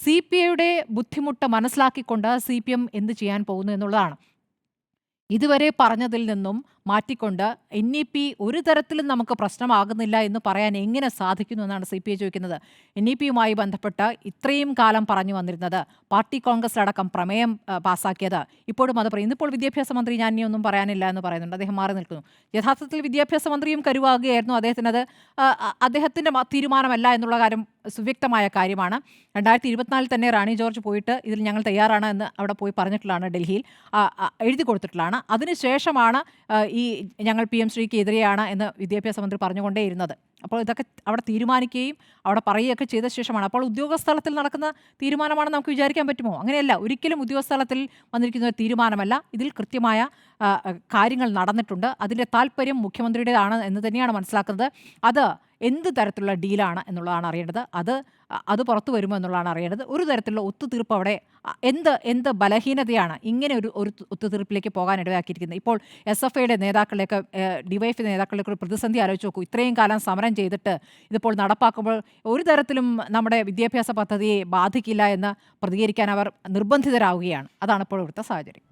CPIയുടെ ബുദ്ധിമുട്ട് മനസ്സിലാക്കിക്കൊണ്ട് CPM എന്ത് ചെയ്യാൻ പോകുന്നു എന്നുള്ളതാണ്. ഇതുവരെ പറഞ്ഞതിൽ നിന്നും മാറ്റിക്കൊണ്ട് NEP ഒരു തരത്തിലും നമുക്ക് പ്രശ്നമാകുന്നില്ല എന്ന് പറയാൻ എങ്ങനെ സാധിക്കുന്നു എന്നാണ് CPI ചോദിക്കുന്നത്. NEPയുമായി ബന്ധപ്പെട്ട് ഇത്രയും കാലം പറഞ്ഞു വന്നിരുന്നത്, പാർട്ടി കോൺഗ്രസിലടക്കം പ്രമേയം പാസ്സാക്കിയത്, ഇപ്പോഴും അത് പറയും. ഇന്നിപ്പോൾ വിദ്യാഭ്യാസ മന്ത്രി ഞാൻ ഇനി ഒന്നും പറയാനില്ല എന്ന് പറയുന്നുണ്ട്. അദ്ദേഹം മാറി നിൽക്കുന്നു. യഥാർത്ഥത്തിൽ വിദ്യാഭ്യാസ മന്ത്രിയും കരുവാകുകയായിരുന്നു. അദ്ദേഹത്തിനത് അദ്ദേഹത്തിൻ്റെ തീരുമാനമല്ല എന്നുള്ള കാര്യം സുവ്യക്തമായ കാര്യമാണ്. 2024 തന്നെ റാണി ജോർജ് പോയിട്ട് ഇതിൽ ഞങ്ങൾ തയ്യാറാണ് എന്ന് അവിടെ പോയി പറഞ്ഞിട്ടുള്ളതാണ്, ഡൽഹിയിൽ എഴുതി കൊടുത്തിട്ടുള്ളതാണ്. അതിനുശേഷമാണ് ഈ ഞങ്ങൾ PM ശ്രീക്ക് എതിരെയാണ് എന്ന് വിദ്യാഭ്യാസ മന്ത്രി പറഞ്ഞുകൊണ്ടേയിരുന്നത്. അപ്പോൾ ഇതൊക്കെ അവിടെ തീരുമാനിക്കുകയും അവിടെ പറയുകയൊക്കെ ചെയ്ത ശേഷമാണ്. അപ്പോൾ ഉദ്യോഗസ്ഥലത്തിൽ നടക്കുന്ന തീരുമാനമാണെന്ന് നമുക്ക് വിചാരിക്കാൻ പറ്റുമോ? അങ്ങനെയല്ല, ഒരിക്കലും ഉദ്യോഗസ്ഥലത്തിൽ വന്നിരിക്കുന്ന ഒരു തീരുമാനമല്ല. ഇതിൽ കൃത്യമായ കാര്യങ്ങൾ നടന്നിട്ടുണ്ട്. അതിൻ്റെ താല്പര്യം മുഖ്യമന്ത്രിയുടേതാണ് എന്ന് തന്നെയാണ് മനസ്സിലാക്കുന്നത്. അത് എന്ത് തരത്തിലുള്ള ഡീലാണ് എന്നുള്ളതാണ് അറിയേണ്ടത്. അത് പുറത്തു വരുമോ എന്നുള്ളതാണ് അറിയേണ്ടത്. ഒരു തരത്തിലുള്ള ഒത്തുതീർപ്പ് അവിടെ എന്ത് ബലഹീനതയാണ് ഇങ്ങനെ ഒരു ഒത്തുതീർപ്പിലേക്ക് പോകാൻ ഇടയാക്കിയിരിക്കുന്നത്. ഇപ്പോൾ SFIയുടെ നേതാക്കളിലേക്ക്, DYFI നേതാക്കളിലേക്ക് ഒരു പ്രതിസന്ധി ആലോചിച്ച് നോക്കൂ. ഇത്രയും കാലം സമരം ചെയ്തിട്ട് ഇതിപ്പോൾ നടപ്പാക്കുമ്പോൾ ഒരു തരത്തിലും നമ്മുടെ വിദ്യാഭ്യാസ പദ്ധതിയെ ബാധിക്കില്ല എന്ന് പ്രതികരിക്കാൻ അവർ നിർബന്ധിതരാകുകയാണ്. അതാണ് ഇപ്പോൾ ഇവിടുത്തെ സാഹചര്യം.